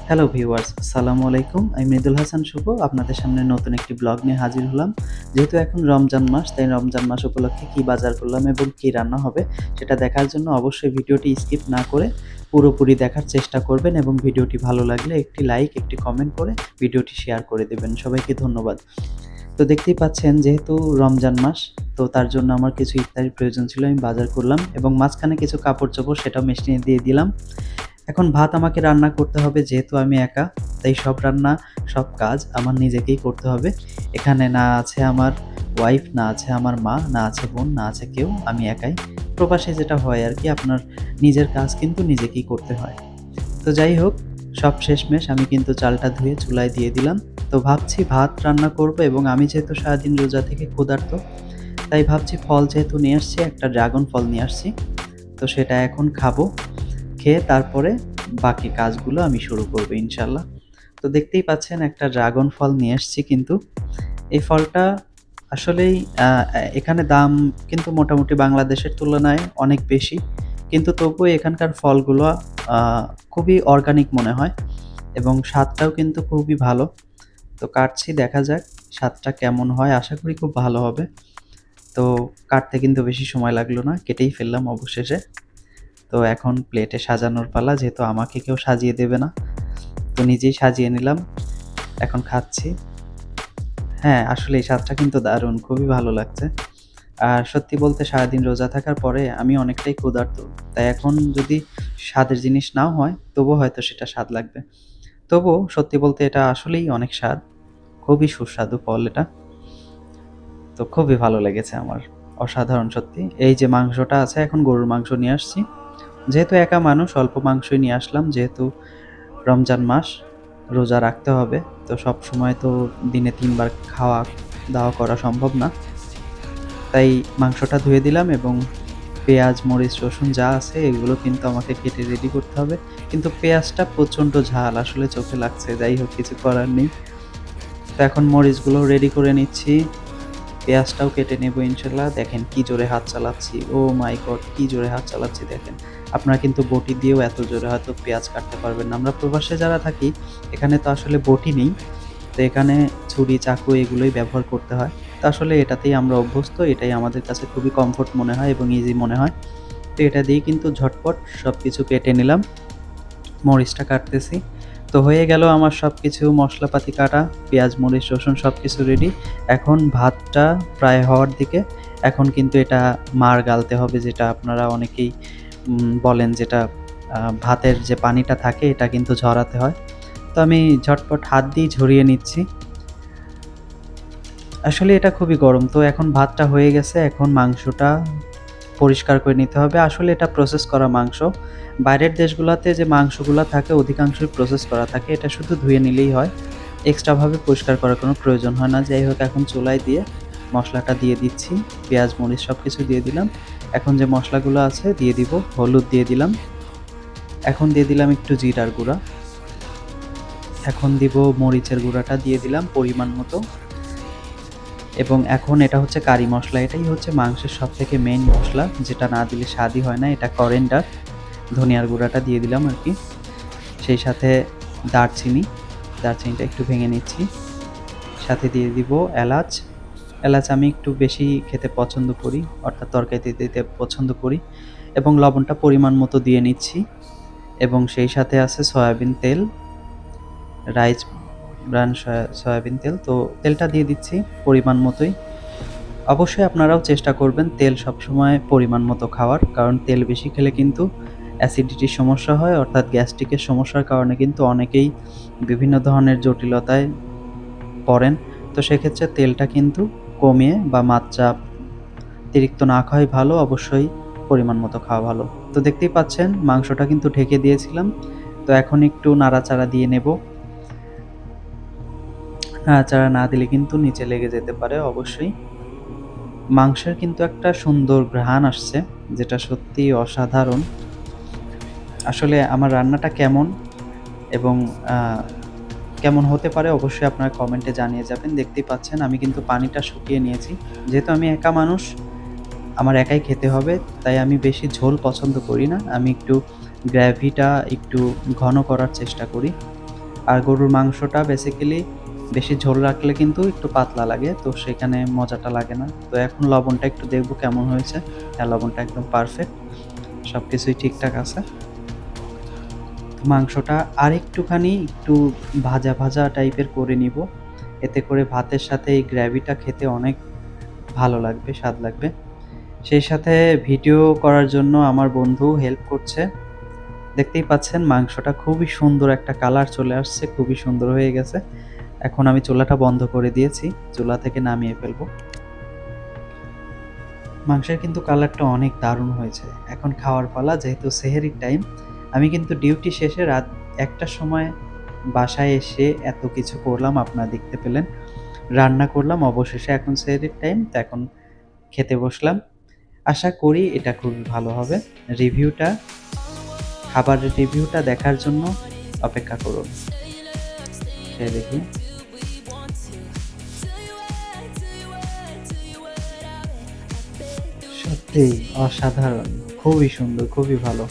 Hello viewers, আসসালামু আলাইকুম। আমি মৃদুল হাসান শুভ আপনাদের সামনে নতুন একটি ব্লগ নিয়ে হাজির হলাম। যেহেতু এখন রমজান মাস, তাই রমজান মাস উপলক্ষে কী বাজার করলাম এবং কী রান্না হবে সেটা দেখার জন্য অবশ্যই ভিডিওটি স্কিপ না করে পুরোপুরি দেখার চেষ্টা করবেন এবং ভিডিওটি ভালো লাগলে একটি লাইক, একটি কমেন্ট করে ভিডিওটি শেয়ার করে দেবেন। সবাইকে ধন্যবাদ। তো দেখতেই পাচ্ছেন যেহেতু রমজান মাস, তো তার জন্য আমার কিছু ইফতারির প্রয়োজন ছিল। আমি বাজার করলাম এবং মাঝখানে কিছু কাপড়-চোপড় সেটাও মেশিনে দিয়ে দিলাম। এখন ভাত আমাকে রান্না করতে হবে, যেহেতু আমি একা, তাই সব রান্না, সব কাজ আমার নিজেকেই করতে হবে। এখানে না আছে আমার ওয়াইফ, না আছে আমার মা, না আছে বোন, না আছে কেউ, আমি একাই। প্রবাসে যেটা হয় আরকি, আপনার নিজের কাজ কিন্তু নিজেকেই করতে হয়। তো যাই হোক, সব শেষমেশ আমি কিন্তু চালটা ধুয়ে চুলায় দিয়ে দিলাম। তো ভাবছি ভাত রান্না করব এবং আমি যেহেতু সারাদিন রোজা থেকে ক্ষুধার্ত, তাই ভাবছি ফল যেহেতু নিয়ে আসছি, একটা ড্রাগন ফল নিয়ে আসছি। তো সেটা এখন খাবো। খেয়ে তারপরে বাকি কাজগুলো আমি শুরু করব ইনশাআল্লাহ। তো দেখতেই পাচ্ছেন একটা ড্রাগন ফল নিয়ে এসেছি কিন্তু। এই ফলটা আসলেই আ এ এখানে দাম কিন্তু মোটামুটি বাংলাদেশের তুলনায় অনেক বেশি। কিন্তু তবুও এখানকার ফলগুলো আ খুবই অর্গানিক মনে হয় এবং স্বাদটাও কিন্তু খুবই ভালো। তো কাটছি, দেখা যাক স্বাদটা কেমন হয়। আশা করি খুব ভালো হবে। তো কাটতে কিন্তু বেশি সময় লাগলো না। কেটেই ফেললাম অবশেষে। তো এখন প্লেটে সাজানোর পালা, যেহেতু আমাকে কেউ সাজিয়ে দেবে না। তো নিজেই সাজিয়ে নিলাম। এখন খাচ্ছি। হ্যাঁ, আসলে এই স্বাদটা কিন্তু দারুণ, খুবই ভালো লাগছে। আর সত্যি বলতে সারাদিন রোজা থাকার পরে আমি অনেকটাই ক্ষুধার্ত। তাই এখন যদি স্বাদের জিনিস নাও হয়, তবুও হয়তো সেটা স্বাদ লাগবে। তবুও সত্যি বলতে এটা আসলেই অনেক স্বাদ। খুবই সুস্বাদু ফল এটা। তো খুবই ভালো লেগেছে আমার। অসাধারণ সত্যি। এই যে মাংসটা আছে, এখন গরুর মাংস নিয়ে আসছি। যেহেতু একা মানুষ, অল্প মাংসই নিয়ে আসলাম। যেহেতু রমজান মাস, রোজা রাখতে হবে। তো সবসময় তো দিনে ৩ বার খাওয়া-দাওয়া করা সম্ভব না। তাই মাংসটা ধুয়ে দিলাম এবং পেঁয়াজ, মরিচ, রসুন যা আছে এগুলো কিন্তু আমাকে কেটে রেডি করতে হবে। কিন্তু পেঁয়াজটা প্রচণ্ড ঝাল, আসলে চোখে লাগছে। যাই হোক, কিছু করার নেই। তো এখন মরিচগুলোও রেডি করে নিচ্ছি। পেঁয়াজটাও কেটে নেব ইনশাল্লাহ। দেখেন কি জোরে হাত চালাচ্ছি। ওহ মাই গড! কি জোরে হাত চালাচ্ছি দেখেন। আপনারা কিন্তু বটি দিয়েও এত জোরে হয়তো পেঁয়াজ কাটতে পারবেন না। আমরা প্রবাসে যারা থাকি, এখানে তো আসলে বটি নেই। তো এখানে ছুরি, চাকু এগুলোই ব্যবহার করতে হয়। তো আসলে এটাতেই আমরা অভ্যস্ত। এটাই আমাদের কাছে খুবই কমফোর্ট মনে হয় এবং ইজি মনে হয়। তো এটা দিয়েই কিন্তু ঝটপট সবকিছু কেটে নিলাম। মরিচটা কাটতেছি। তো হয়ে গেল আমার সবকিছু মশলাপাতি কাটা, পেঁয়াজ, মরিচ, রসুন সবকিছু রেডি। এখন ভাতটা প্রায় হওয়ার দিকে। এখন কিন্তু এটা মাড় গালতে হবে, যেটা আপনারা অনেকেই বলেন, যেটা ভাতের যে পানিটা থাকে এটা কিন্তু ঝরাতে হয়। তো আমি ঝটপট হাত দিয়েই ঝরিয়ে নিচ্ছি। আসলে এটা খুবই গরম। তো এখন ভাতটা হয়ে গেছে। এখন মাংসটা পরিষ্কার করে নিতে হবে। আসলে এটা প্রসেস করা মাংস। বাইরের দেশগুলাতে যে মাংসগুলা থাকে অধিকাংশই প্রসেস করা থাকে। এটা শুধু ধুয়ে নিলেই হয়। এক্সট্রাভাবে পরিষ্কার করার কোনো প্রয়োজন হয় না। যাই হোক, এখন চুলায় দিয়ে মসলাটা দিয়ে দিচ্ছি। পেঁয়াজ, মরিচ সবকিছু দিয়ে দিলাম। এখন যে মসলাগুলো আছে দিয়ে দিব। হলুদ দিয়ে দিলাম। এখন দিয়ে দিলাম একটু জিরার গুঁড়া। এখন দিব মরিচের গুঁড়াটা দিয়ে দিলাম পরিমাণ মতো। এবং এখন এটা হচ্ছে কারি মসলা। এটাই হচ্ছে মাংসের সবথেকে মেইন মসলা, যেটা না দিলে স্বাদই হয় না। এটা করিয়েন্ডার, ধনিয়ার গুঁড়াটা দিয়ে দিলাম আরকি। সেই সাথে দারচিনি, দারচিনিটা একটু ভেঙে নিচ্ছি। সাথে দিয়ে দিব এলাচ। এলাচ আমি একটু বেশি খেতে পছন্দ করি, অর্থাৎ তরকারিতে দিতে পছন্দ করি। এবং লবণটা পরিমাণ মতো দিয়ে নিচ্ছি। এবং সেই সাথে আছে সয়াবিন তেল, রাইস ব্রান সয়াবিন তেল। তো তেলটা দিয়ে দিচ্ছি পরিমাণ মতোই। অবশ্যই আপনারাও চেষ্টা করবেন তেল সবসময় পরিমাণ মতো খাওয়ার, কারণ তেল বেশি খেলে কিন্তু অ্যাসিডিটির সমস্যা হয়, অর্থাৎ গ্যাস্ট্রিকের সমস্যার কারণে কিন্তু অনেকেই বিভিন্ন ধরনের জটিলতায় পড়েন। তো সেক্ষেত্রে তেলটা কিন্তু কমিয়ে বা মাত্রা অতিরিক্ত না খাওয়াই ভালো, অবশ্যই পরিমাণ মতো খাওয়া ভালো। তো দেখতেই পাচ্ছেন মাংসটা কিন্তু ঢেকে দিয়েছিলাম। তো এখন একটু নাড়াচাড়া দিয়ে নেব। নাড়াচাড়া না দিলে কিন্তু নিচে লেগে যেতে পারে অবশ্যই। মাংসের কিন্তু একটা সুন্দর ঘ্রাণ আসছে, যেটা সত্যিই অসাধারণ। আসলে আমার রান্নাটা কেমন এবং আ কেমন হতে পারে অবশ্যই আপনারা কমেন্টে জানিয়ে যাবেন। দেখতেই পাচ্ছেন আমি কিন্তু পানিটা শুকিয়ে নিয়েছি। যেহেতু আমি একা মানুষ, আমার একাই খেতে হবে, তাই আমি বেশি ঝোল পছন্দ করি না। আমি একটু গ্রেভিটা একটু ঘন করার চেষ্টা করি। আর গরুর মাংসটা বেসিক্যালি বেশি ঝোল রাখলে কিন্তু একটু পাতলা লাগে, তো সেখানে মজাটা লাগে না। তো এখন লবণটা একটু দেখব কেমন হয়েছে। হ্যাঁ, লবণটা একদম পারফেক্ট, সব কিছুই ঠিকঠাক আছে। মাংসটা আরেকটুখানি একটু ভাজা, ভাজা টাইপের করে নিব। এতে করে ভাতের সাথে এই গ্রেভিটা খেতে অনেক ভালো লাগবে, স্বাদ লাগবে। সেই সাথে ভিডিও করার জন্য আমার বন্ধু হেল্প করছে। দেখতেই পাচ্ছেন মাংসটা খুবই সুন্দর একটা কালার চলে আসছে, খুবই সুন্দর হয়ে গেছে। এখন আমি চুলাটা বন্ধ করে দিয়েছি, চুলা থেকে নামিয়ে ফেলবো। মাংসের কিন্তু কালারটা অনেক দারুণ হয়েছে। এখন খাওয়ার পালা, যেহেতু সেহরির টাইম। আমি কিন্তু ডিউটি শেষে রাত ১টার সময় বাসায় এসে এত কিছু করলাম, আপনারা দেখতে পেলেন। রান্না করলাম, অবশেষে এখন সেহরির টাইম, তো এখন খেতে বসলাম। আশা করি এটা খুবই ভালো হবে। রিভিউটা, খাবারের রিভিউটা দেখার জন্য অপেক্ষা করুন। খেয়ে দেখি। সত্যিই অসাধারণ, খুবই সুন্দর, খুবই ভালো।